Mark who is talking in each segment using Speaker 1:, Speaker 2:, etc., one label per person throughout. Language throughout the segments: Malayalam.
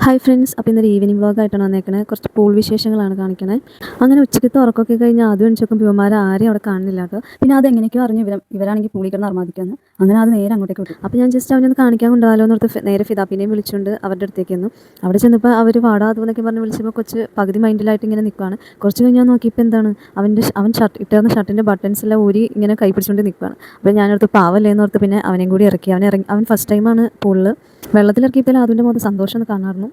Speaker 1: ഹായ് ഫ്രണ്ട്സ്, അപ്പോൾ ഇന്നൊരു ഈവനിങ് വ്ളോഗായിട്ടാണ് വന്നേക്കണേ. കുറച്ച് പൂൾ വിശേഷങ്ങളാണ് കാണിക്കണേ. അങ്ങനെ ഉച്ചയ്ക്കത്തെ ഉറക്കമൊക്കെ കഴിഞ്ഞ് ആദ്യം എണിച്ചൊക്കെ ഇവന്മാർ ആരെയും അവിടെ കാണുന്നില്ല കേട്ടോ. പിന്നെ അതെങ്ങനെയൊക്കെയോ അറിഞ്ഞു ഇവരാണെങ്കിൽ പൂളിൽ കിടന്ന് അർമാദിക്കാന്ന്. അങ്ങനെ അത് നേരെ അങ്ങോട്ടേക്ക് വിട്ടു. അപ്പോൾ ഞാൻ ജസ്റ്റ് അവനൊന്ന് കാണിക്കാൻ കൊണ്ടുപോകാലോ എന്നോർത്ത് നേരെ ഫിദാപ്പിനെയും വിളിച്ചുകൊണ്ട് അവരുടെ അടുത്തേക്ക് വന്നു. അവിടെ ചെന്നപ്പോൾ അവർ വാടാതെന്നൊക്കെ പറഞ്ഞ് വിളിച്ചപ്പോൾ കൊച്ച് പകുതി മൈൻഡിലായിട്ട് ഇങ്ങനെ നിൽക്കുകയാണ്. കുറച്ച് കഴിഞ്ഞാൽ നോക്കിയപ്പോൾ എന്താണ് അവൻ ഇട്ടിരുന്ന ഷർട്ടിൻ്റെ ബട്ടൺസ് എല്ലാം ഊരി ഇങ്ങനെ കൈ പിടിച്ചുകൊണ്ട് നിൽക്കുകയാണ്. അപ്പോൾ ഞാനടുത്ത് പാവല്ലേ എന്നോർത്ത് പിന്നെ അവനെയും കൂടി ഇറക്കി. അവൻ ഫസ്റ്റ് ടൈമാണ് പൂളിൽ വെള്ളത്തിലിറക്കിയപ്പോൾ അതിൻ്റെ മുഖത്ത് സന്തോഷം എന്ന് കാണാറുണ്ട്.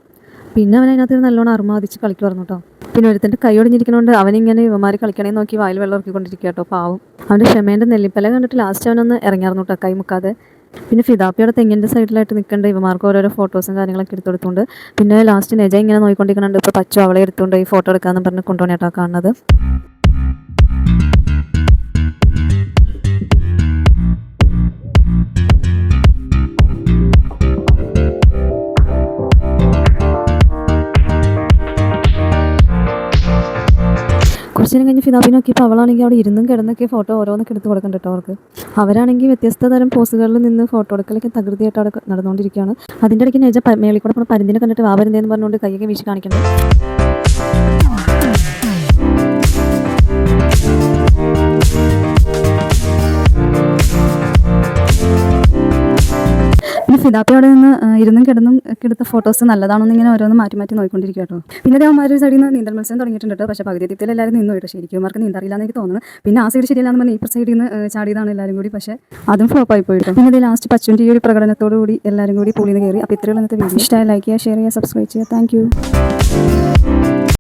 Speaker 1: പിന്നെ അവൻ അതിനകത്ത് നല്ലോണം അർമാദിച്ച് കളിക്കുമായിരുന്നു കേട്ടോ. പിന്നെ ഒരുത്തൻ്റെ കൈ ഒടിഞ്ഞിരിക്കുന്നതുകൊണ്ട് അവനിങ്ങനെ ഇവന്മാർ കളിക്കണേ നോക്കി വായിൽ വെള്ളം ഇറക്കിക്കൊണ്ടിരിക്കുക കേട്ടോ. പാവം അവൻ്റെ ക്ഷമേൻ്റെ നെല്ലിപ്പല കണ്ടിട്ട് ലാസ്റ്റ് അവനൊന്ന് ഇറങ്ങിയായിരുന്നു കേട്ടോ, കൈ മുക്കാതെ. പിന്നെ ഫിദാപ്പിയുടെ തെങ്ങിൻ്റെ സൈഡിലായിട്ട് നിൽക്കേണ്ട ഇവന്മാർക്ക് ഓരോരോ ഫോട്ടോസും കാര്യങ്ങളൊക്കെ എടുത്തെടുത്തുകൊണ്ട് പിന്നെ ലാസ്റ്റ് നെജ ഇങ്ങനെ നോക്കിക്കൊണ്ടിരിക്കുന്നുണ്ട്. ഇപ്പോൾ പച്ചു അവളെ എടുത്തുകൊണ്ട് ഈ ഫോട്ടോ എടുക്കാമെന്ന് പറഞ്ഞ് കൊണ്ടുപോകണ കേട്ടോ കാണുന്നത്. കുറച്ച് നേരം കഴിഞ്ഞ് ഫിദാപ്പിനെ നോക്കിയപ്പോൾ അവളാണെങ്കിൽ അവിടെ ഇരുന്നും കിടന്നൊക്കെ ഫോട്ടോ ഓരോന്നൊക്കെ എടുത്ത് കൊടുക്കണ്ട കേട്ടോ അവർക്ക്. അവരാണെങ്കിൽ വ്യത്യസ്ത തരം പോസുകളിൽ നിന്ന് ഫോട്ടോ എടുക്കലൊക്കെ തകൃതിയായിട്ട് അവിടെ നടന്നുകൊണ്ടിരിക്കുകയാണ്. അതിൻ്റെ ഇടയ്ക്ക് നെജ മേളിൽ കൂടെ പരിന്തിനെ കണ്ടിട്ട് വാപരുന്തേന്ന് പറഞ്ഞുകൊണ്ട് കൈയൊക്കെ വീശി കാണിക്കുന്നത്. പിന്നെ ഫിദാപ്പി അവിടെ നിന്ന് ഇരുന്നും കിടന്നും ഒക്കെ എടുത്ത ഫോട്ടോസ് നല്ലതാണെന്ന് ഇങ്ങനെ ഓരോന്ന് മാറ്റി മാറ്റി നോക്കിക്കൊണ്ടിരിക്കുക കേട്ടോ. പിന്നെ അവന്മാർ സൈഡിൽ നിന്ന് നീന്തൽ മത്സരം തുടങ്ങിയിട്ടുണ്ട് കേട്ടോ. പക്ഷേ പകുതി എത്തിയത്തിൽ എല്ലാവരും നിന്നു കേട്ടോ. ശരിക്കും അവർക്ക് നീന്തറിയില്ലാന്ന് എനിക്ക് തോന്നുന്നു. പിന്നെ ആ സൈഡ് ശരിയല്ലാന്ന് പറഞ്ഞാൽ ഈ സൈഡിൽ നിന്ന് ചാടിയതാണ് എല്ലാവരും കൂടി. പക്ഷേ അതും ഫ്ലോപ്പായി പോയിട്ട്. പിന്നെ ഇത് ലാസ്റ്റ് പച്ചുവിൻ്റെ ഈ ഒരു പ്രകടനത്തോടു കൂടി എല്ലാവരും കൂടി പൂളിൽ നിന്ന് കയറി. അപ്പോൾ ഇത്രയുള്ള ഇന്നത്തെ വീഡിയോ ഇഷ്ടമായി ലൈക്ക് ചെയ്യുക, ഷെയർ ചെയ്യുക, സബ്സ്ക്രൈബ് ചെയ്യുക. Thank you.